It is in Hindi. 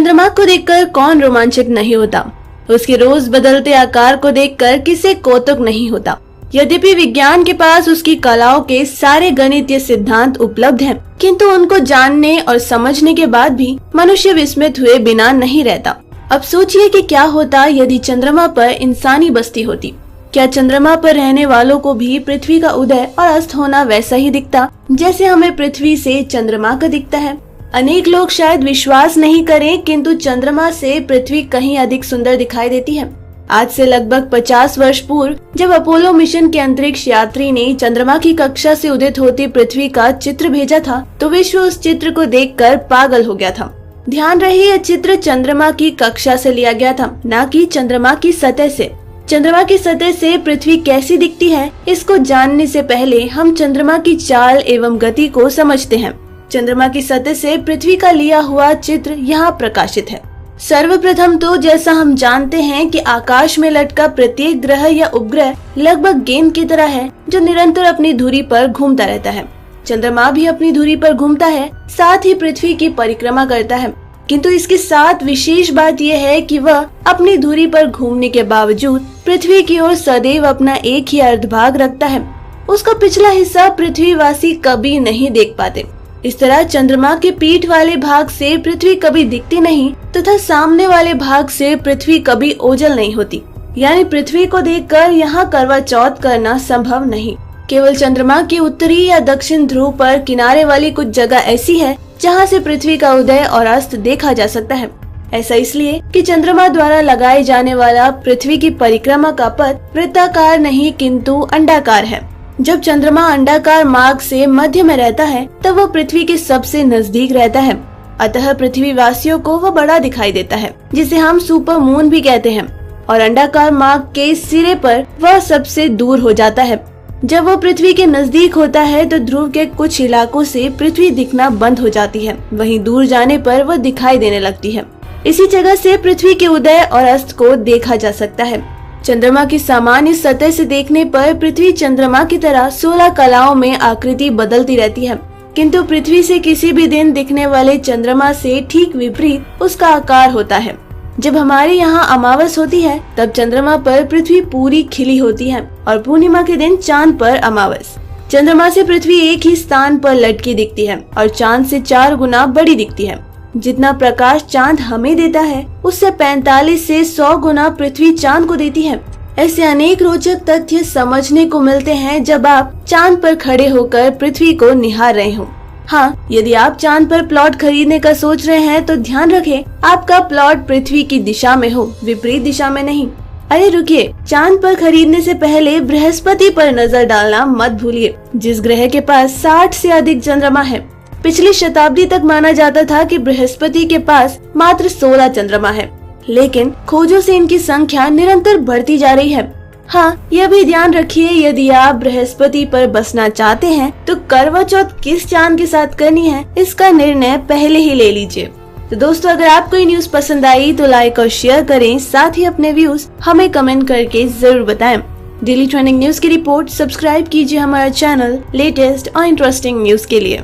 चंद्रमा को देखकर कौन रोमांचित नहीं होता। उसके रोज बदलते आकार को देखकर किसे कौतुक नहीं होता। यद्यपि विज्ञान के पास उसकी कलाओं के सारे गणितीय सिद्धांत उपलब्ध हैं, किंतु उनको जानने और समझने के बाद भी मनुष्य विस्मित हुए बिना नहीं रहता। अब सोचिए कि क्या होता यदि चंद्रमा पर इंसानी बस्ती होती। क्या चंद्रमा पर रहने वालों को भी पृथ्वी का उदय और अस्त होना वैसा ही दिखता जैसे हमें पृथ्वी से चंद्रमा का दिखता है? अनेक लोग शायद विश्वास नहीं करें, किंतु चंद्रमा से पृथ्वी कहीं अधिक सुंदर दिखाई देती है। आज से लगभग 50 वर्ष पूर्व जब अपोलो मिशन के अंतरिक्ष यात्री ने चंद्रमा की कक्षा से उदित होती पृथ्वी का चित्र भेजा था, तो विश्व उस चित्र को देखकर पागल हो गया था। ध्यान रहे, यह चित्र चंद्रमा की कक्षा से लिया गया था, न कि चंद्रमा की सतह से। चंद्रमा की सतह से पृथ्वी कैसी दिखती है, इसको जानने से पहले हम चंद्रमा की चाल एवं गति को समझते हैं। चंद्रमा की सतह से पृथ्वी का लिया हुआ चित्र यहाँ प्रकाशित है। सर्वप्रथम तो जैसा हम जानते हैं कि आकाश में लटका प्रत्येक ग्रह या उपग्रह लगभग गेंद की तरह है जो निरंतर अपनी धुरी पर घूमता रहता है। चंद्रमा भी अपनी धुरी पर घूमता है, साथ ही पृथ्वी की परिक्रमा करता है। किंतु इसके साथ विशेष बात यह है कि वह अपनी धुरी पर घूमने के बावजूद पृथ्वी की ओर सदैव अपना एक ही अर्धभाग रखता है। उसका पिछला हिस्सा पृथ्वीवासी कभी नहीं देख पाते। इस तरह चंद्रमा के पीठ वाले भाग से पृथ्वी कभी दिखती नहीं तथा सामने वाले भाग से पृथ्वी कभी ओझल नहीं होती। यानी पृथ्वी को देखकर यहाँ करवा चौथ करना संभव नहीं। केवल चंद्रमा के उत्तरी या दक्षिण ध्रुव पर किनारे वाली कुछ जगह ऐसी है जहाँ से पृथ्वी का उदय और अस्त देखा जा सकता है। ऐसा इसलिए कि चंद्रमा द्वारा लगाए जाने वाला पृथ्वी की परिक्रमा का पथ वृत्ताकार नहीं किंतु अंडाकार है। जब चंद्रमा अंडाकार मार्ग से मध्य में रहता है तब वह पृथ्वी के सबसे नजदीक रहता है। अतः पृथ्वी वासियों को वह बड़ा दिखाई देता है, जिसे हम सुपर मून भी कहते हैं। और अंडाकार मार्ग के सिरे पर वह सबसे दूर हो जाता है। जब वह पृथ्वी के नजदीक होता है तो ध्रुव के कुछ इलाकों से पृथ्वी दिखना बंद हो जाती है, वहीं दूर जाने पर वह दिखाई देने लगती है। इसी जगह से पृथ्वी के उदय और अस्त को देखा जा सकता है। चंद्रमा की सामान्य सतह से देखने पर पृथ्वी चंद्रमा की तरह 16 कलाओं में आकृति बदलती रहती है, किंतु पृथ्वी से किसी भी दिन दिखने वाले चंद्रमा से ठीक विपरीत उसका आकार होता है। जब हमारे यहाँ अमावस होती है तब चंद्रमा पर पृथ्वी पूरी खिली होती है और पूर्णिमा के दिन चांद पर अमावस। चंद्रमा से पृथ्वी एक ही स्थान पर लटकी दिखती है और चांद से 4 गुना बड़ी दिखती है। जितना प्रकाश चांद हमें देता है उससे 45 से 100 गुना पृथ्वी चांद को देती है। ऐसे अनेक रोचक तथ्य समझने को मिलते हैं जब आप चांद पर खड़े होकर पृथ्वी को निहार रहे हो। हाँ, यदि आप चांद पर प्लॉट खरीदने का सोच रहे हैं तो ध्यान रखें आपका प्लॉट पृथ्वी की दिशा में हो, विपरीत दिशा में नहीं। अरे रुकिए, चांद पर खरीदने से पहले बृहस्पति पर नजर डालना मत भूलिए, जिस ग्रह के पास 60 से अधिक चंद्रमा है। पिछली शताब्दी तक माना जाता था कि बृहस्पति के पास मात्र 16 चंद्रमा है, लेकिन खोजों से इनकी संख्या निरंतर बढ़ती जा रही है। हाँ, यह भी ध्यान रखिए यदि आप बृहस्पति पर बसना चाहते हैं तो करवा चौथ किस चांद के साथ करनी है इसका निर्णय पहले ही ले लीजिए। तो दोस्तों, अगर आपको ये न्यूज पसंद आई तो लाइक और शेयर करें, साथ ही अपने व्यूज हमें कमेंट करके जरूर बताएं। डेली ट्रेंडिंग न्यूज की रिपोर्ट सब्सक्राइब कीजिए हमारा चैनल लेटेस्ट और इंटरेस्टिंग न्यूज के लिए।